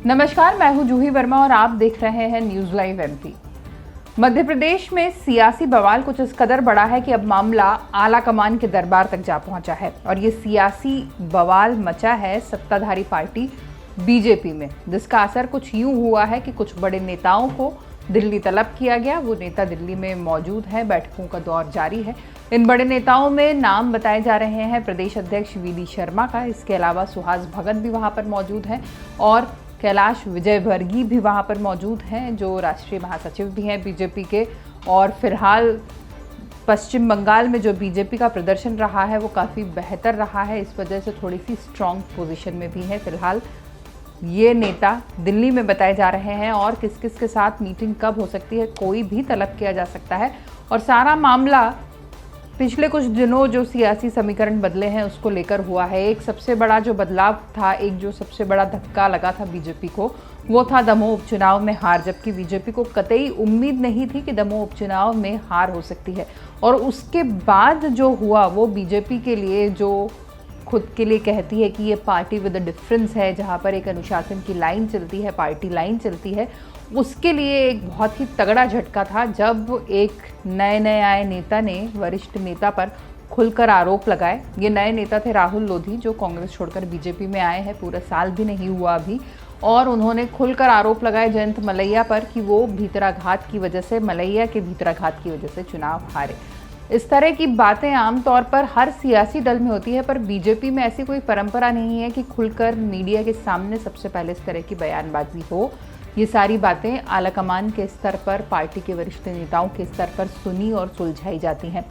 नमस्कार, मैं हूं जूही वर्मा और आप देख रहे हैं news live MP. Madhya Pradesh में सियासी बवाल कुछ इस कदर बड़ा है कि अब मामला आला कमान के दरबार तक जा पहुंचा है और ये सियासी बवाल मचा है सत्ताधारी पार्टी बीजेपी में, जिसका असर कुछ यूं हुआ है कि कुछ बड़े नेताओं को दिल्ली तलब किया गया। वो नेता दिल्ली में मौजूद हैं, बैठकों का दौर जारी है। इन बड़े नेताओं में नाम बताए जा रहे हैं प्रदेश अध्यक्ष वी.डी. शर्मा का, इसके अलावा सुहास भगत भी वहां पर मौजूद हैं और कैलाश विजयवर्गीय भी वहां पर मौजूद हैं, जो राष्ट्रीय महासचिव भी हैं बीजेपी के। और फिलहाल पश्चिम बंगाल में जो बीजेपी का प्रदर्शन रहा है वो काफ़ी बेहतर रहा है, इस वजह से थोड़ी सी स्ट्रॉन्ग पोजीशन में भी है फिलहाल ये नेता दिल्ली में बताए जा रहे हैं। और किस किस के साथ मीटिंग कब हो सकती है, कोई भी तलब किया जा सकता है। और सारा मामला पिछले कुछ दिनों जो सियासी समीकरण बदले हैं उसको लेकर हुआ है। एक सबसे बड़ा जो बदलाव था, एक जो सबसे बड़ा धक्का लगा था बीजेपी को, वो था दमोह उपचुनाव में हार, जबकि बीजेपी को कतई उम्मीद नहीं थी कि दमोह उपचुनाव में हार हो सकती है। और उसके बाद जो हुआ वो बीजेपी के लिए, जो खुद के लिए कहती है कि ये पार्टी विद अ डिफरेंस है, जहाँ पर एक अनुशासन की लाइन चलती है, पार्टी लाइन चलती है, उसके लिए एक बहुत ही तगड़ा झटका था जब एक नए आए नेता ने वरिष्ठ नेता पर खुलकर आरोप लगाए। ये नए नेता थे राहुल लोधी, जो कांग्रेस छोड़कर बीजेपी में आए हैं, पूरा साल भी नहीं हुआ अभी। और उन्होंने खुलकर आरोप लगाए जयंत मलैया पर कि वो भीतराघात की वजह से, मलैया के भीतराघात की वजह से चुनाव हारे। इस तरह की बातें आमतौर पर हर सियासी दल में होती है, पर बीजेपी में ऐसी कोई परंपरा नहीं है कि खुलकर मीडिया के सामने सबसे पहले इस तरह की बयानबाजी हो। ये सारी बातें आलाकमान के स्तर पर, पार्टी के वरिष्ठ नेताओं के स्तर पर सुनी और सुलझाई जाती हैं।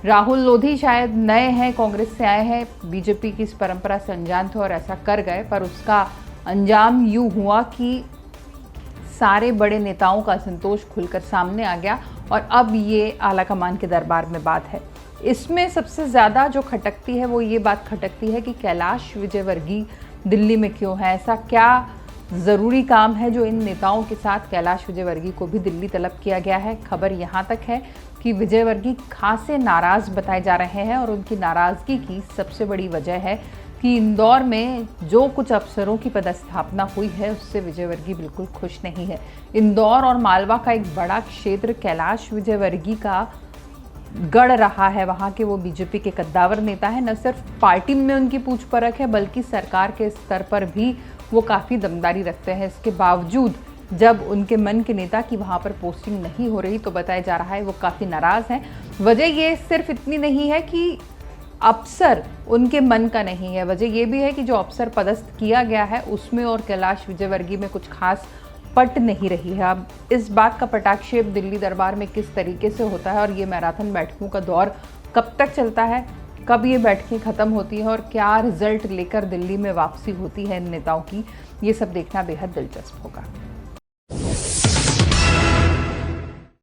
राहुल लोधी शायद नए हैं, कांग्रेस से आए हैं, बीजेपी की इस परंपरा से अनजान थे और ऐसा कर गए, पर उसका अंजाम यूँ हुआ कि सारे बड़े नेताओं का असंतोष खुलकर सामने आ गया और अब ये आलाकमान के दरबार में बात है। इसमें सबसे ज़्यादा जो खटकती है वो ये बात खटकती है कि कैलाश विजयवर्गीय दिल्ली में क्यों है, ऐसा क्या ज़रूरी काम है जो इन नेताओं के साथ कैलाश विजयवर्गीय को भी दिल्ली तलब किया गया है। खबर यहाँ तक है कि विजयवर्गीय खासे नाराज़ बताए जा रहे हैं और उनकी नाराज़गी की सबसे बड़ी वजह है कि इंदौर में जो कुछ अफसरों की पदस्थापना हुई है उससे विजयवर्गीय बिल्कुल खुश नहीं है। इंदौर और मालवा का एक बड़ा क्षेत्र कैलाश विजयवर्गीय का गढ़ रहा है, वहाँ के वो बीजेपी के कद्दावर नेता है। न सिर्फ पार्टी में उनकी पूछ परख है बल्कि सरकार के स्तर पर भी वो काफ़ी दमदारी रखते हैं। इसके बावजूद जब उनके मन के नेता की वहाँ पर पोस्टिंग नहीं हो रही तो बताया जा रहा है वो काफ़ी नाराज़ हैं। वजह ये सिर्फ इतनी नहीं है कि अफसर उनके मन का नहीं है, वजह यह भी है कि जो अफसर पदस्थ किया गया है उसमें और कैलाश विजयवर्गीय में कुछ खास पट नहीं रही है। अब इस बात का पटाक्षेप दिल्ली दरबार में किस तरीके से होता है और ये मैराथन बैठकों का दौर कब तक चलता है, कब ये बैठकें ख़त्म होती हैं और क्या रिजल्ट लेकर दिल्ली में वापसी होती है इन नेताओं की, ये सब देखना बेहद दिलचस्प होगा।